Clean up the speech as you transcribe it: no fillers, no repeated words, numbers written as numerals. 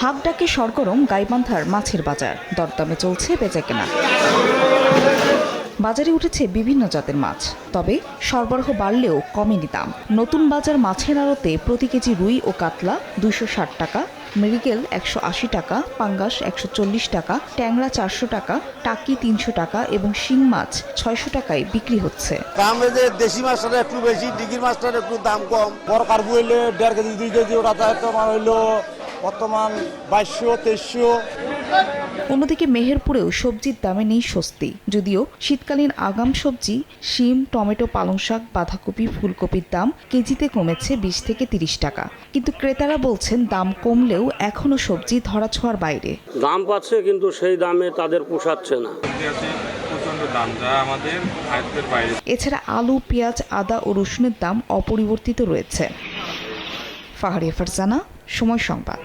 হাঁক ডাকে সরগরম গাইবান্ধার মাছের বাজার, দরদামে চলছে বেচাকেনা। বাজারে উঠেছে বিভিন্ন জাতের মাছ, তবে সরবরাহ বাড়লেও কমেনি দাম। নতুন বাজার মাছের আড়তে প্রতি কেজি রুই ও কাতলা 260 টাকা, মৃগেল 180 টাকা, পাঙ্গাস 140 টাকা, ট্যাংরা 400 টাকা, টাকি 300 টাকা এবং শিং মাছ 600 টাকায় বিক্রি হচ্ছে। দেশি মাছটা একটু বেশি, ডিগির মাছটার একটু দাম কম। বড় কার্বু হইলে 1.5 কেজি 2 কেজি, ওটা হইলো বর্তমান 2200-2300। অন্যদিকে মেহেরপুরেও সবজির দামে নেই স্বস্তি। যদিও শীতকালীন আগাম সবজি শিম, টমেটো, পালং শাক, বাঁধাকপি, ফুলকপির দাম কেজিতে কমেছে 20 থেকে 30 টাকা, কিন্তু ক্রেতারা বলছেন দাম কমলেও এখনো সবজি ধরাছোঁয়ার বাইরে। দাম পাচ্ছে কিন্তু সেই দামে তাদের পোষাচ্ছে না। এছাড়া আলু, পেঁয়াজ, আদা ও রসুনের দাম অপরিবর্তিত রয়েছে। ফাহারিয়া ফারজানা, সময় সংবাদ।